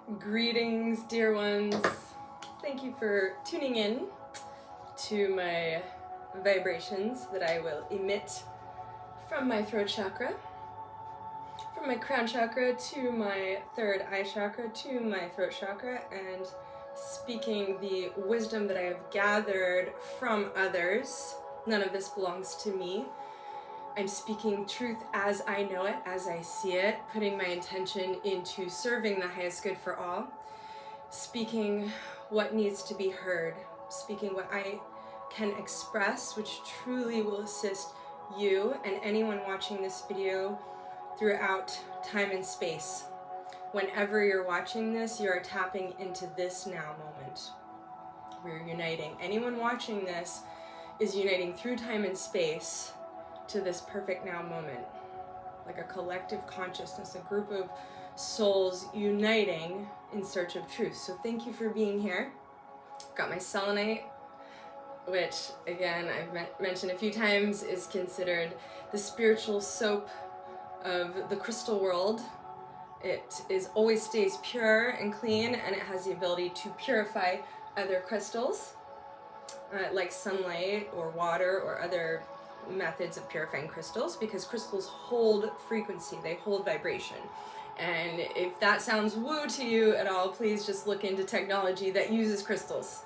Greetings, dear ones. Thank you for tuning in to my vibrations that I will emit from my throat chakra, from my crown chakra to my third eye chakra to my throat chakra, and speaking the wisdom that I have gathered from others. None of this belongs to me. I'm speaking truth as I know it, as I see it, putting my intention into serving the highest good for all, speaking what needs to be heard, speaking what I can express, which truly will assist you and anyone watching this video throughout time and space. Whenever you're watching this, you are tapping into this now moment. We're uniting. Anyone watching this is uniting through time and space to this perfect now moment, like a collective consciousness, a group of souls uniting in search of truth. So thank you for being here. Got my selenite, which again I've mentioned a few times is considered the spiritual soap of the crystal world. It always stays pure and clean, and it has the ability to purify other crystals like sunlight or water or other methods of purifying crystals, because crystals hold frequency, they hold vibration. And if that sounds woo to you at all, please just look into technology that uses crystals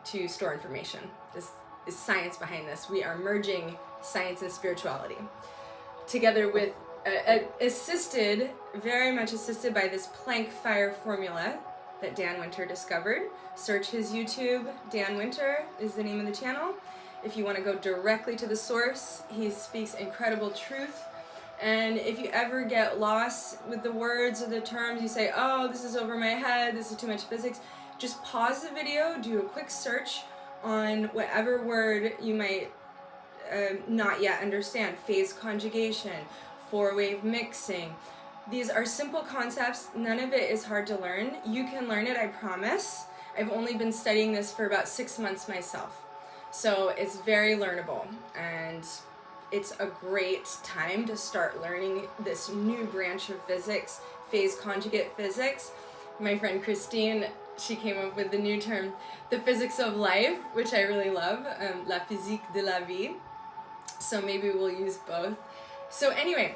to store information. This is science behind this. We are merging science and spirituality together with assisted, very much assisted by this Planck fire formula that Dan Winter discovered. Search his YouTube. Dan Winter is the name of the channel. If you want to go directly to the source, he speaks incredible truth. And if you ever get lost with the words or the terms, you say, oh, this is over my head, this is too much physics, just pause the video, do a quick search on whatever word you might not yet understand. Phase conjugation, four-wave mixing. These are simple concepts. None of it is hard to learn. You can learn it, I promise. I've only been studying this for about 6 months myself. So it's very learnable, and it's a great time to start learning this new branch of physics, phase conjugate physics. My friend Christine, she came up with the new term, the physics of life, which I really love, la physique de la vie. So maybe we'll use both. So anyway,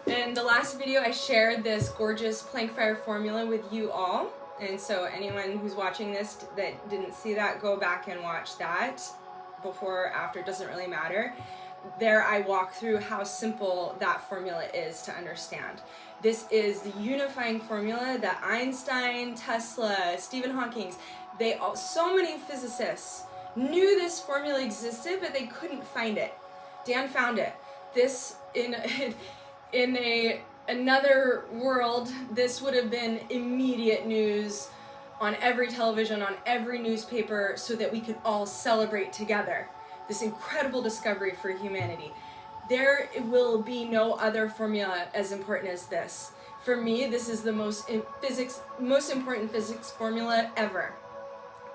in the last video I shared this gorgeous Planck fire formula with you all. And so anyone who's watching this that didn't see that, go back and watch that. Before or after, doesn't really matter. There I walk through how simple that formula is to understand. This is the unifying formula that Einstein, Tesla, Stephen Hawking, so many physicists knew this formula existed, but they couldn't find it. Dan found it. This in another world, this would have been immediate news on every television, on every newspaper, so that we could all celebrate together this incredible discovery for humanity. There will be no other formula as important as this. For me, this is the most important physics formula ever.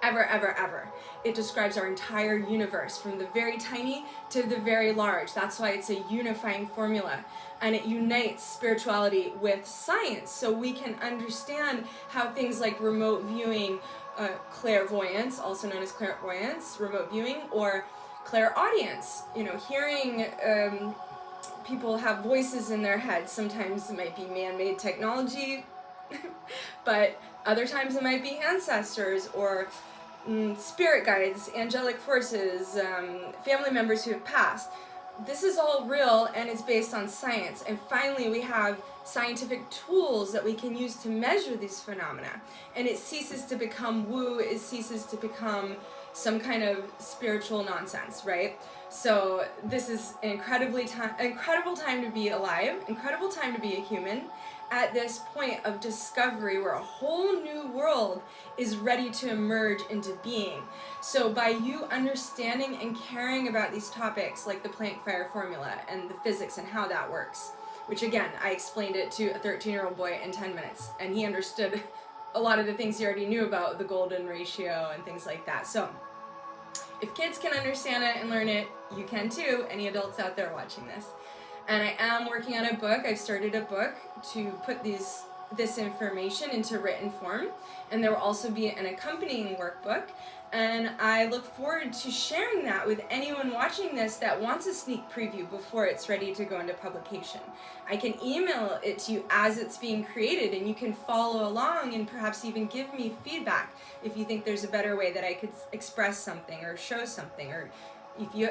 Ever, ever, ever. It describes our entire universe, from the very tiny to the very large. That's why it's a unifying formula. And it unites spirituality with science, so we can understand how things like remote viewing, clairvoyance, also known as clairvoyance, remote viewing, or clairaudience, hearing people have voices in their heads. Sometimes it might be man-made technology, but other times it might be ancestors or spirit guides, angelic forces, family members who have passed. This is all real, and it's based on science. And finally, we have scientific tools that we can use to measure these phenomena. And it ceases to become woo, it ceases to become some kind of spiritual nonsense, right? So this is an incredible time to be alive, incredible time to be a human, at this point of discovery where a whole new world is ready to emerge into being. So by you understanding and caring about these topics like the Planck fire formula and the physics and how that works, which again, I explained it to a 13-year-old boy in 10 minutes, and he understood a lot of the things he already knew about the golden ratio and things like that. So if kids can understand it and learn it, you can too, any adults out there watching this. And I am working on a book. I've started a book to put these this information into written form, and there will also be an accompanying workbook, and I look forward to sharing that with anyone watching this that wants a sneak preview before it's ready to go into publication. I can email it to you as it's being created, and you can follow along and perhaps even give me feedback if you think there's a better way that I could express something or show something, or if you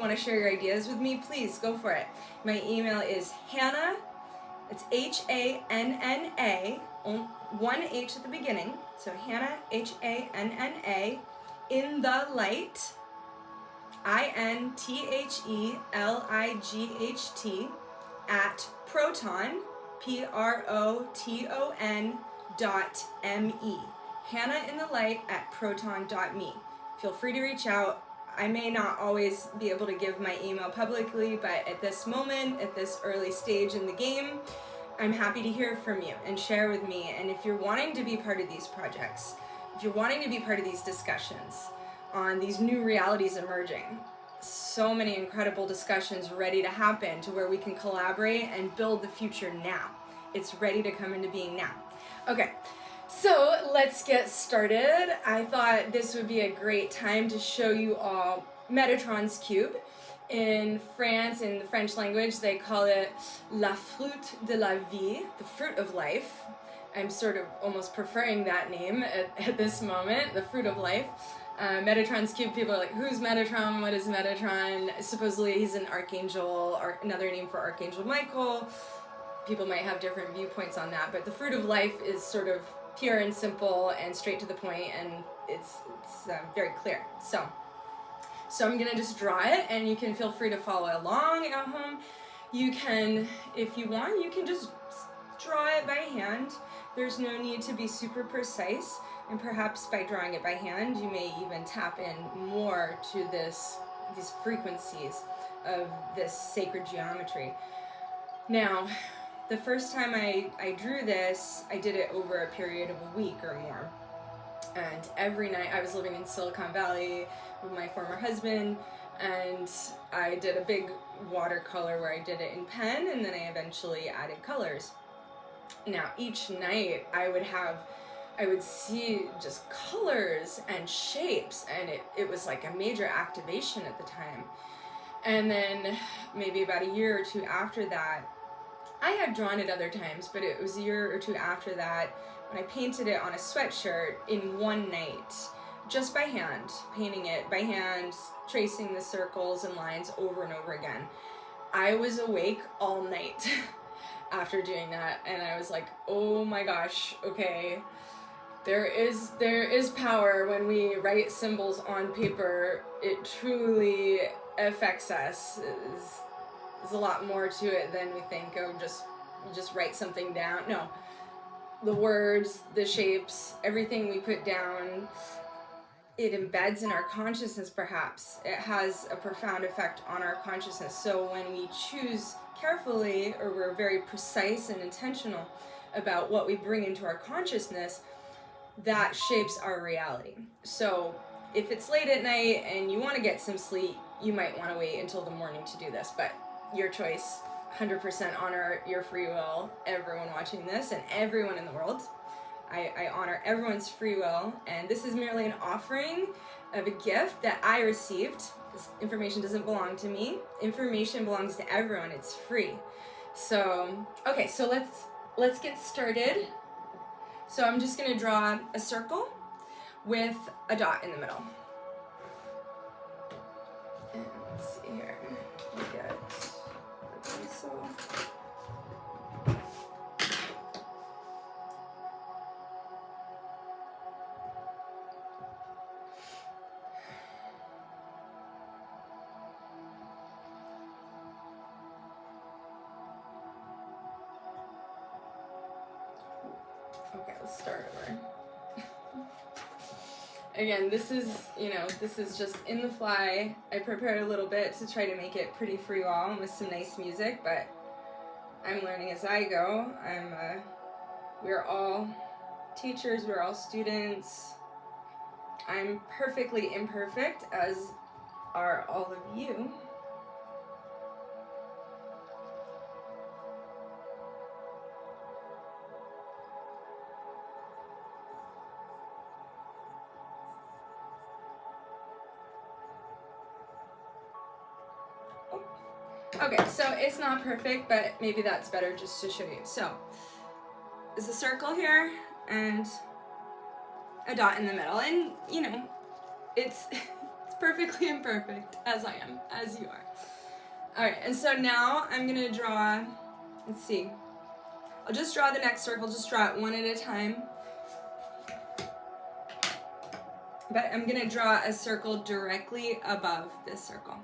want to share your ideas with me, please go for it. My email is Hannah, it's Hanna, one H at the beginning, so Hannah, Hanna, in the light, INTHELIGHT, at proton, PROTON.me. Hannah in the light at proton.me. Feel free to reach out. I may not always be able to give my email publicly, but at this moment, at this early stage in the game, I'm happy to hear from you and share with me. And if you're wanting to be part of these projects, if you're wanting to be part of these discussions on these new realities emerging, so many incredible discussions ready to happen to where we can collaborate and build the future now. It's ready to come into being now. Okay. So let's get started. I thought this would be a great time to show you all Metatron's cube. In France, in the French language, they call it la fruit de la vie, the fruit of life. I'm sort of almost preferring that name at this moment, the fruit of life. Metatron's cube, people are like, who's Metatron? What is Metatron? Supposedly he's an archangel, or another name for Archangel Michael. People might have different viewpoints on that, but the fruit of life is sort of pure and simple and straight to the point, and it's very clear. So I'm gonna just draw it, and you can feel free to follow along at home. You can, if you want, you can just draw it by hand. There's no need to be super precise, and perhaps by drawing it by hand, you may even tap in more to these frequencies of this sacred geometry. Now, the first time I drew this, I did it over a period of a week or more. And every night, I was living in Silicon Valley with my former husband, and I did a big watercolor where I did it in pen, and then I eventually added colors. Now, each night, I would see just colors and shapes, and it was like a major activation at the time. And then maybe about a year or two after that, I had drawn it other times, but it was a year or two after that when I painted it on a sweatshirt in one night, just by hand, painting it by hand, tracing the circles and lines over and over again. I was awake all night after doing that, and I was like, oh my gosh, okay, there is power when we write symbols on paper. It truly affects us. There's a lot more to it than we think. Oh, just write something down. No, the words, the shapes, everything we put down, it embeds in our consciousness. Perhaps it has a profound effect on our consciousness. So when we choose carefully, or we're very precise and intentional about what we bring into our consciousness, that shapes our reality. So if it's late at night and you want to get some sleep, you might want to wait until the morning to do this, but your choice. 100% honor your free will, everyone watching this and everyone in the world. I honor everyone's free will, and this is merely an offering of a gift that I received. This information doesn't belong to me. Information belongs to everyone. It's free. So, okay, so let's get started. So I'm just going to draw a circle with a dot in the middle. And let's see here. We'll get the pencil. Okay, let's start over. Again, this is just in the fly. I prepared a little bit to try to make it pretty freewall with some nice music, but I'm learning as I go. We're all teachers, we're all students. I'm perfectly imperfect, as are all of you. Okay, so it's not perfect, but maybe that's better just to show you. So, there's a circle here and a dot in the middle, and you know, it's it's perfectly imperfect, as I am, as you are. Alright, and so now I'm gonna draw, let's see, I'll just draw the next circle, just draw it one at a time. But I'm gonna draw a circle directly above this circle.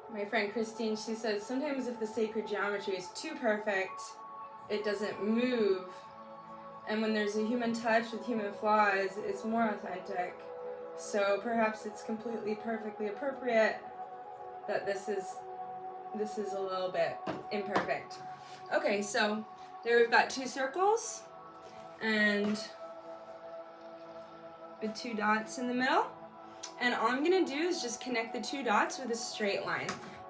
My friend Christine, she says, sometimes if the sacred geometry is too perfect, it doesn't move. And when there's a human touch with human flaws, it's more authentic. So perhaps it's completely perfectly appropriate that this is a little bit imperfect. Okay, so there we've got two circles and with two dots in the middle. And all I'm gonna do is just connect the two dots with a straight line.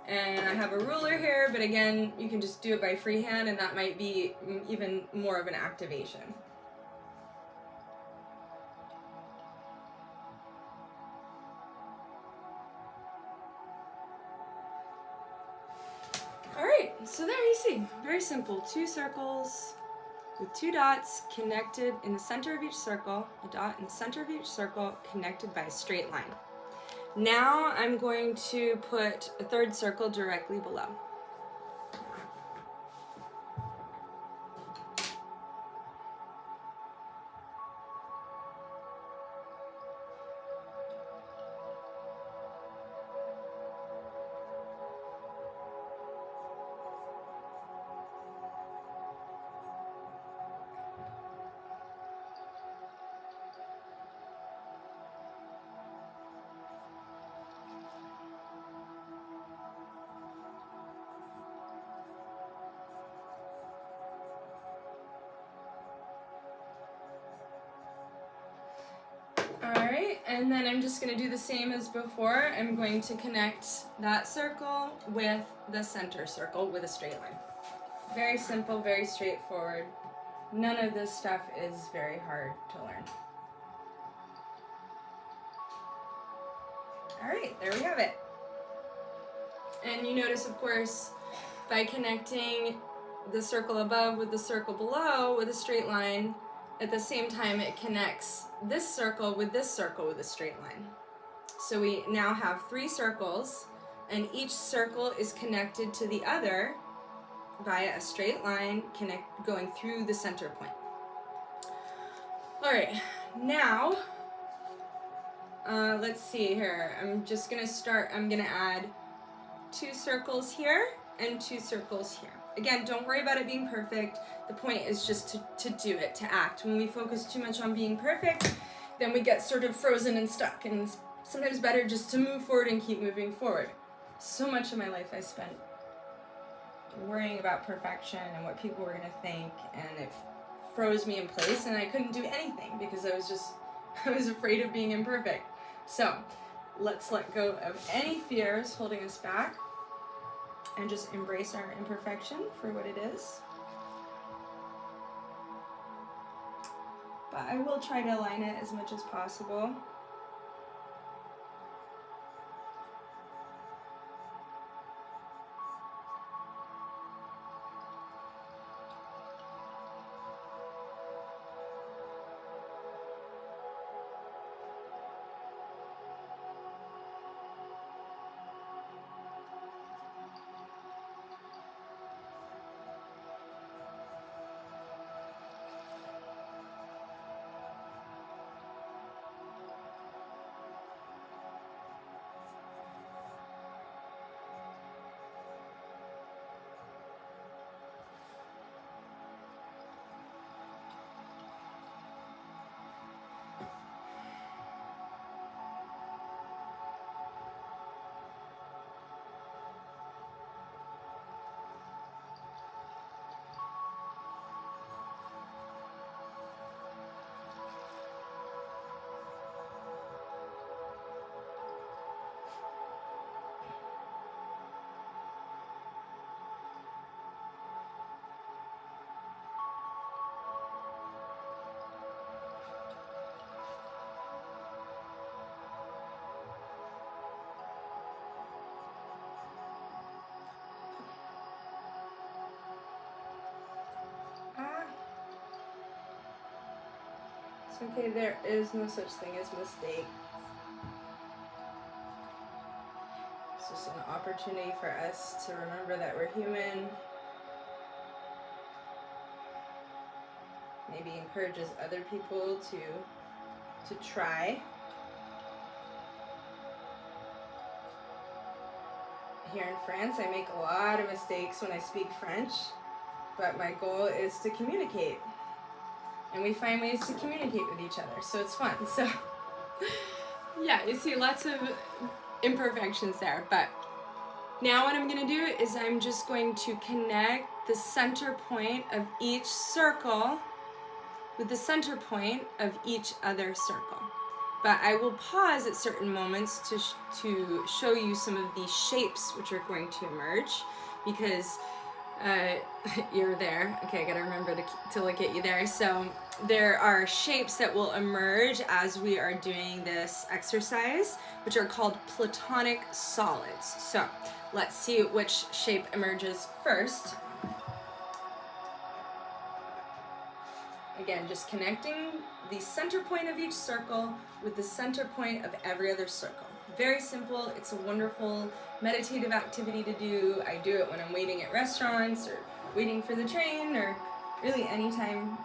And I have a ruler here, but again, you can just do it by freehand, and that might be even more of an activation. All right, so there you see, very simple, two circles with two dots connected in the center of each circle, a dot in the center of each circle connected by a straight line. Now I'm going to put a third circle directly below. Alright, and then I'm just going to do the same as before. I'm going to connect that circle with the center circle with a straight line. Very simple, very straightforward. None of this stuff is very hard to learn. Alright, there we have it. And you notice, of course, by connecting the circle above with the circle below with a straight line, at the same time it connects this circle with a straight line. So we now have three circles, and each circle is connected to the other via a straight line going through the center point. Alright, now let's see here. I'm going to add two circles here and two circles here. Again, don't worry about it being perfect. The point is just to do it, to act. When we focus too much on being perfect, then we get sort of frozen and stuck, and it's sometimes better just to move forward and keep moving forward. So much of my life I spent worrying about perfection and what people were going to think, and it froze me in place, and I couldn't do anything because I was afraid of being imperfect. So let's let go of any fears holding us back and just embrace our imperfection for what it is. But I will try to align it as much as possible. It's okay, there is no such thing as mistake. It's just an opportunity for us to remember that we're human. Maybe encourages other people to try. Here in France, I make a lot of mistakes when I speak French, but my goal is to communicate. And we find ways to communicate with each other, so it's fun. So, yeah, you see lots of imperfections there, but now what I'm going to do is I'm just going to connect the center point of each circle with the center point of each other circle. But I will pause at certain moments to show you some of these shapes which are going to emerge, because you're there. Okay, I gotta remember to look at you there. So there are shapes that will emerge as we are doing this exercise, which are called platonic solids. So let's see which shape emerges first. Again, just connecting the center point of each circle with the center point of every other circle. Very simple. It's a wonderful meditative activity to do. I do it when I'm waiting at restaurants or waiting for the train, or really anytime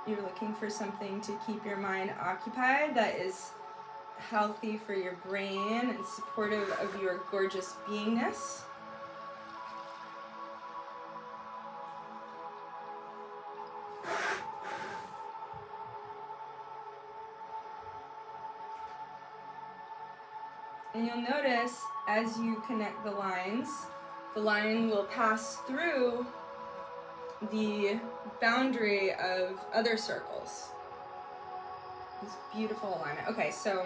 you're looking for something to keep your mind occupied that is healthy for your brain and supportive of your gorgeous beingness. And you'll notice as you connect the line will pass through the boundary of other circles. This beautiful alignment. Okay, so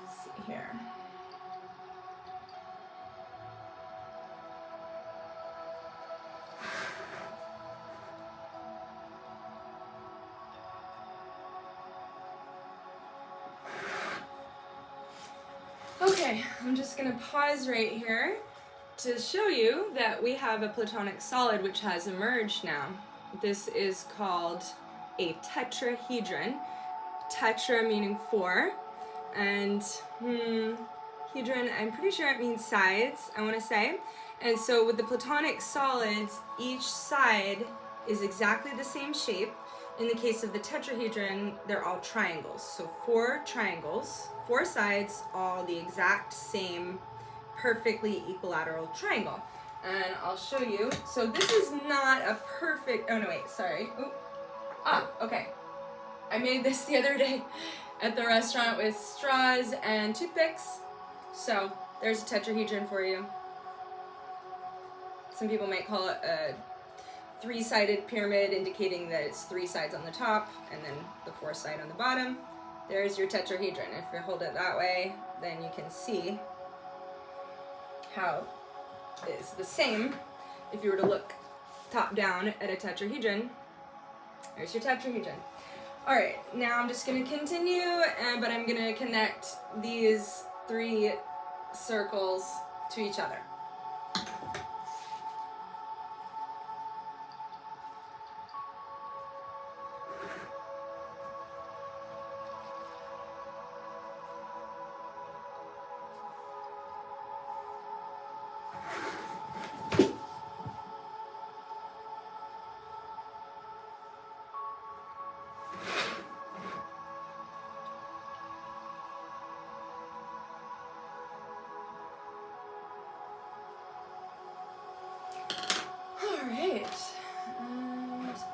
let's see here. Okay, I'm just going to pause right here to show you that we have a platonic solid which has emerged now. This is called a tetrahedron. Tetra meaning four, and hedron, I'm pretty sure it means sides, I want to say. And so with the platonic solids, each side is exactly the same shape. In the case of the tetrahedron, they're all triangles. So 4 triangles, 4 sides, all the exact same perfectly equilateral triangle. And I'll show you. So this is not a perfect, oh no wait, sorry. Okay. I made this the other day at the restaurant with straws and toothpicks. So there's a tetrahedron for you. Some people might call it a 3-sided pyramid, indicating that it's 3 sides on the top and then the 4th side on the bottom. There's your tetrahedron. If you hold it that way, then you can see how it's the same. If you were to look top down at a tetrahedron, there's your tetrahedron. All right, now I'm just going to continue, but I'm going to connect these 3 circles to each other.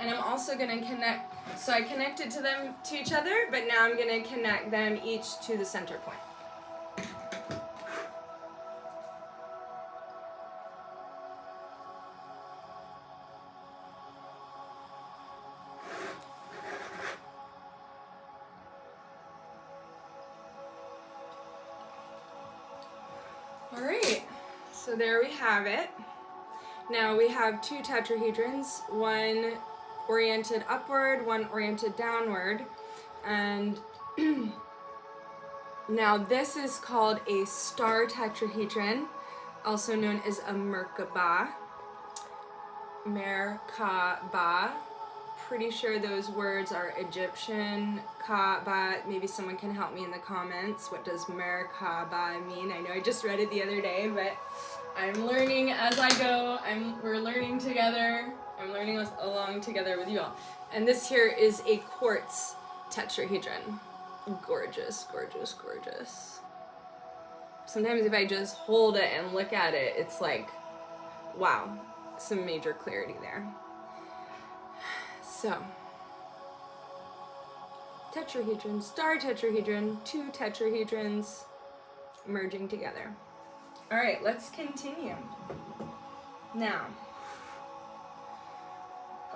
And I'm also going to connect, so I connected to them to each other, but now I'm going to connect them each to the center point. All right, so there we have it. Now we have 2 tetrahedrons, one oriented upward, one oriented downward, and now this is called a star tetrahedron, also known as a Merkaba, pretty sure those words are Egyptian. Kaaba, maybe someone can help me in the comments. What does Merkaba mean? I know I just read it the other day, but I'm learning as I go. We're learning together. I'm learning along together with you all. And this here is a quartz tetrahedron. Gorgeous, gorgeous, gorgeous. Sometimes if I just hold it and look at it, it's like, wow, some major clarity there. So, tetrahedron, star tetrahedron, 2 tetrahedrons merging together. All right, let's continue. Now,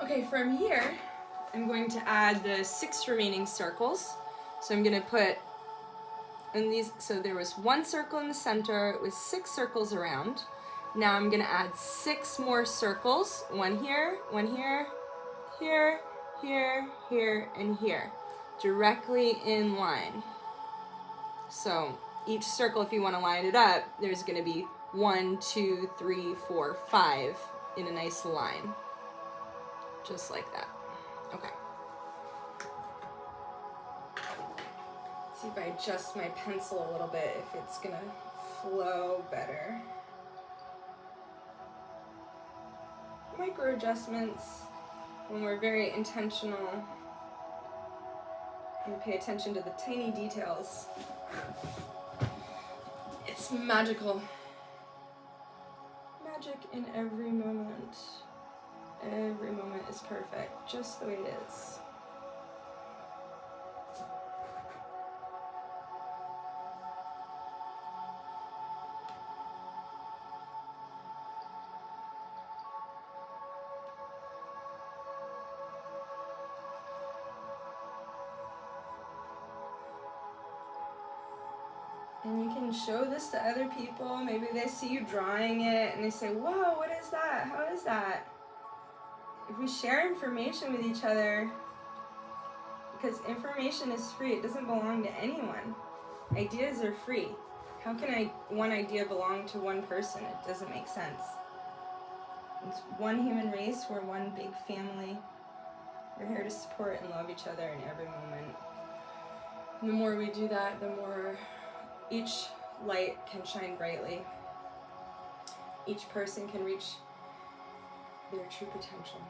okay, from here, I'm going to add the 6 remaining circles. So I'm going to put in these, so there was 1 circle in the center with 6 circles around. Now I'm going to add 6 more circles, 1 here, 1 here, here, here, here, and here, directly in line. So each circle, if you want to line it up, there's going to be 1, 2, 3, 4, 5 in a nice line, just like that. Okay. See if I adjust my pencil a little bit, if it's going to flow better. Micro adjustments when we're very intentional and pay attention to the tiny details. It's magical. Magic in every moment. Every moment is perfect, just the way it is. And you can show this to other people. Maybe they see you drawing it and they say, whoa, what is that? How is that? If we share information with each other, because information is free, it doesn't belong to anyone. Ideas are free. How can one idea belong to one person? It doesn't make sense. It's one human race, we're one big family. We're here to support and love each other in every moment. And the more we do that, the more each light can shine brightly. Each person can reach their true potential.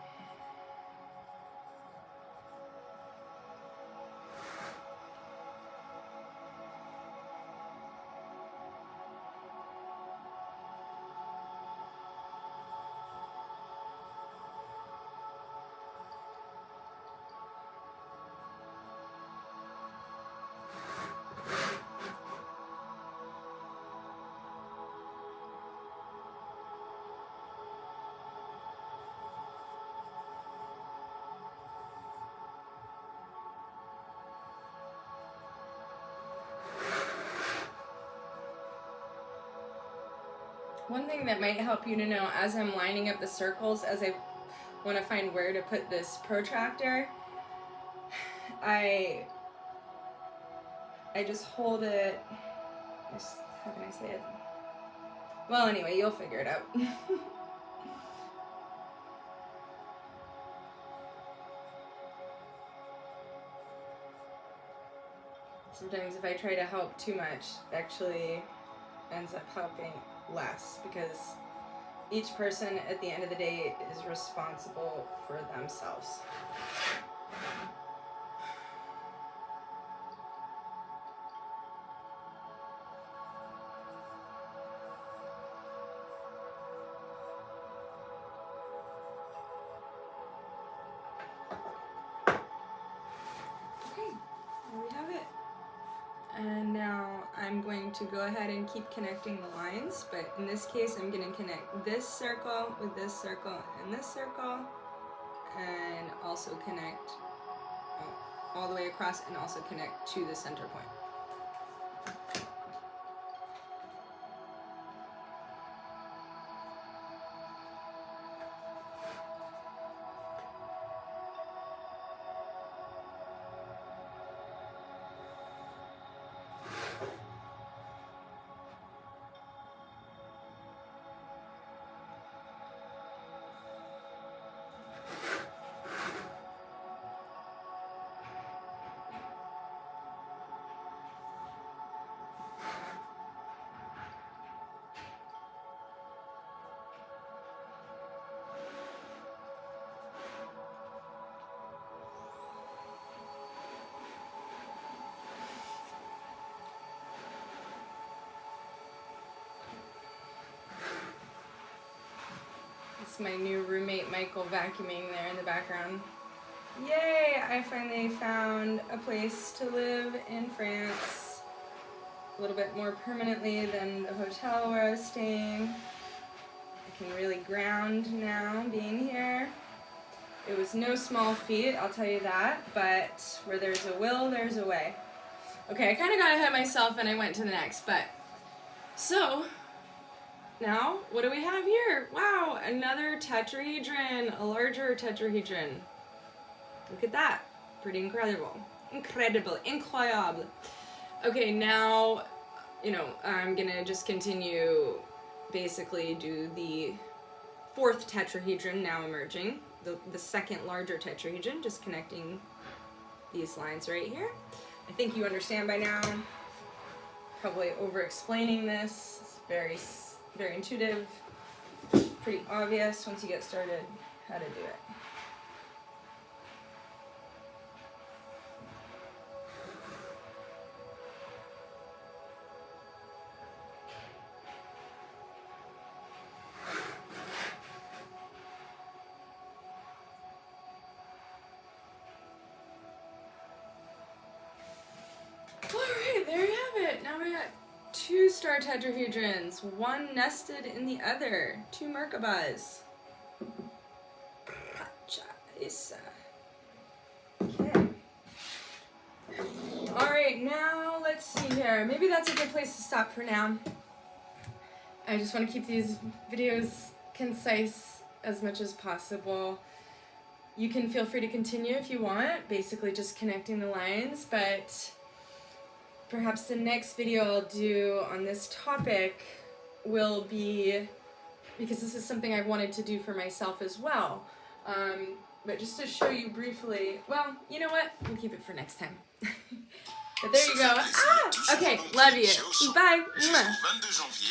One thing that might help you to know as I'm lining up the circles, as I want to find where to put this protractor, I just hold it, how can I say it? Well, anyway, you'll figure it out. Sometimes if I try to help too much, it actually ends up helping less, because each person at the end of the day is responsible for themselves. Okay, there we have it. And now I'm going to go ahead and keep connecting the lines, but in this case I'm going to connect this circle with this circle and this circle, and also connect all the way across, and also connect to the center point. It's my new roommate Michael vacuuming there in the background. Yay! I finally found a place to live in France. A little bit more permanently than the hotel where I was staying. I can really ground now being here. It was no small feat, I'll tell you that, but where there's a will, there's a way. Okay, I kind of got ahead of myself and I went to the next, but so now what do we have here? Wow, another tetrahedron, a larger tetrahedron. Look at that, pretty incredible. Incroyable. Okay, now, I'm gonna just continue, basically do the fourth tetrahedron now emerging. The second larger tetrahedron, just connecting these lines right here. I think you understand by now. Probably over-explaining this. It's very, very intuitive. Pretty obvious once you get started how to do it. Alright, there you have it. Now we got two star tetrahedrons, one nested in the other. Two Merkabahs. Okay. Alright, now let's see here. Maybe that's a good place to stop for now. I just want to keep these videos concise as much as possible. You can feel free to continue if you want, basically just connecting the lines, but perhaps the next video I'll do on this topic will be, because this is something I've wanted to do for myself as well, but just to show you briefly, well, you know what, we'll keep it for next time. But there you go. Okay, love you. Bye. Mwah.